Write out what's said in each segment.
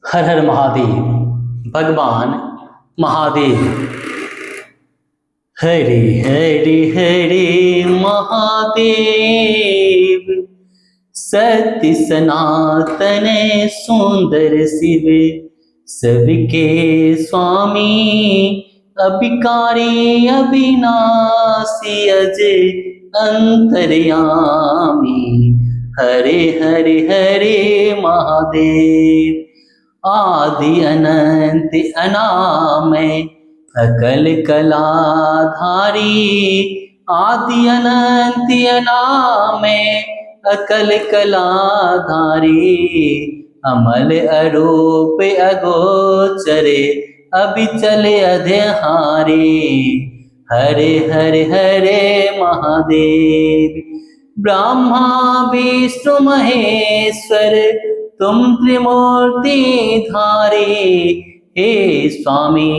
हर हर महादेव। भगवान महादेव। हरे हरे हरे महादेव। सत्य सनातन सुंदर शिव, सबके स्वामी अभिकारी अविनाशी अजय अंतर्यामी। हरे हरे हरे महादेव। आदि अनंत अनामय सकल कलाधारी। आदि अनंत अनामय अकल कलाधारी। अमल अरूप अगोचरे अबिचल अध्याहारी। हरे हरे हरे महादेव। ब्रह्मा विष्णु महेश्वर तुम त्रिमूर्ति धारी। हे स्वामी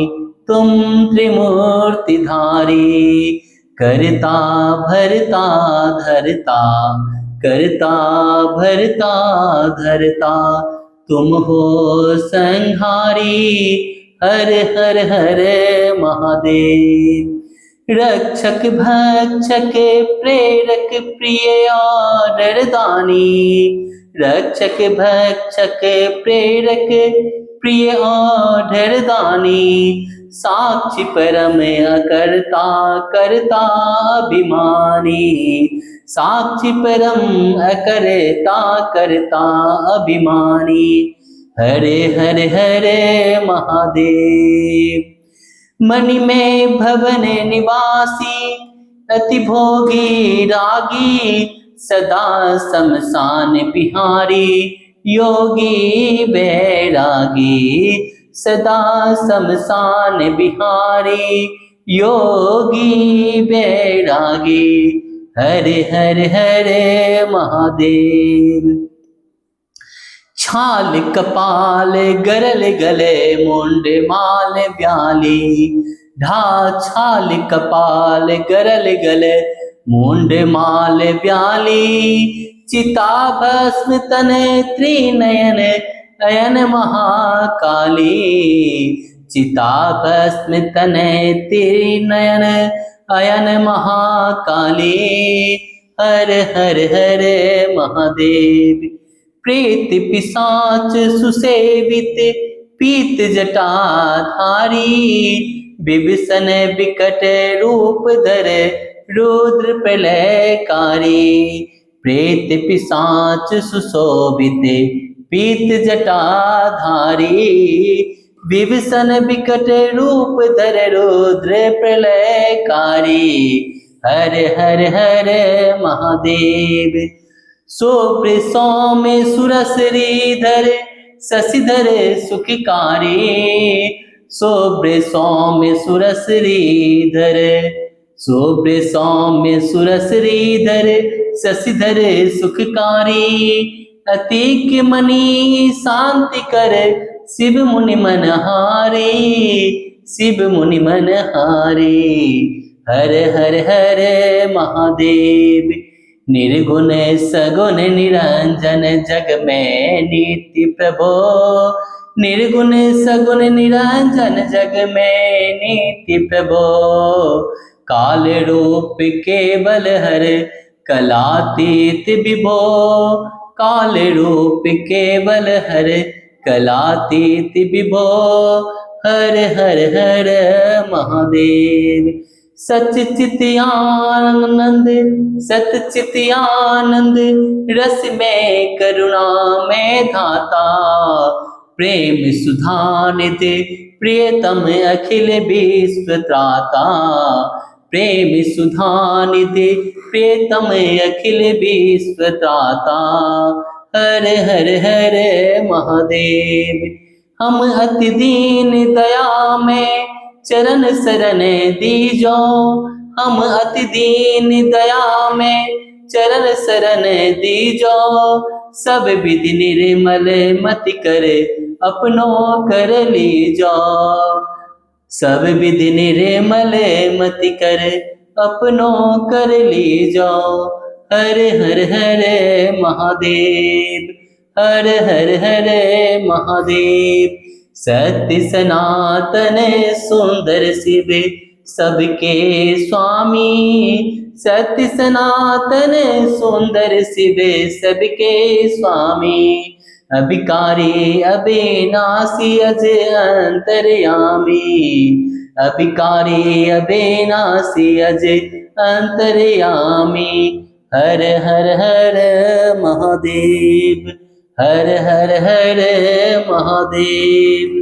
तुम त्रिमूर्ति धारी। करता भरता धरता, करता भरता धरता तुम हो संहारी। हर हर हर महादेव। रक्षक भक्षक प्रेरक प्रिय आदरदानी। रक्षक भक्षक प्रेरक प्रिय आदरदानी। साक्षी परम अकर्ता करता अभिमानी। साक्षी परम अकर्ता करता अभिमानी। हरे हरे हरे महादेव। मणि में भवन निवासी अति भोगी रागी। सदा शमशान बिहारी योगी बैरागी। सदा शमशान बिहारी योगी बैरागी। हरे हरे हरे महादेव। छाल कपाल गरल गले मुंड माल ब्याली। ढा छाल कपाल गरल गले मुंड माल ब्याली। चिता भस्म तन त्रिनयन अयन महाकाली। चिता भस्म तन त्रिनयन अयन महाकाली। हर हर हर महादेव। प्रेत पिशाच सुसेवित पीत जटाधारी। विभीषण विकट रूप धर रुद्र प्रलयकारी। प्रेत पिशाच सुशोभित पीत जटाधारी। विभीषण विकट रूप धर रुद्र प्रलयकारी। हर हर हर महादेव। सोप्र सौम्य सुरश्रीधर शशिधर सुखकारी। सोप्र सौम्य सुरश्रीधर। सोप्र सौम्य सुरश्रीधर शशिधर सुखकारी। अतिक मणि शांति कर शिव मुनि मनहारी। शिव मुनि मनहारी। हर हर हर महादेव। निर्गुण सगुण निरंजन जग में नित्य प्रभो। निर्गुण सगुण निरंजन जग में नित्य प्रभो। काल रूप केवल हर कलातीत विभो। काल रूप केवल हर कलातीत विभो। हर हर हर महादेव। सच्चित आनंद सतचित आनंद रस में करुणा में धाता। प्रेम सुधा निधि प्रियतम अखिल विश्व त्राता। प्रेम सुधा निधि प्रियतम अखिल विश्व त्राता। हर हर हर महादेव। हम अति दीन दया में चरण शरण दीजो। हम अति दीन दया में चरण शरण दीजो। सब विधि निर्मल मति करे अपनो कर लीजो। सब विधि निर्मल मति करे अपनो कर लीजो। हर हर हर महादेव। हर हर हर महादेव। सत्य सनातन सुंदर शिव सबके स्वामी, सत्य सनातन सुंदर शिव सबके स्वामी। अभिकारी अविनाशी अज अंतर्यामी, अभिकारी अविनाशी अज अंतर्यामी। हर हर हर महादेव, हर हर हर महादेव।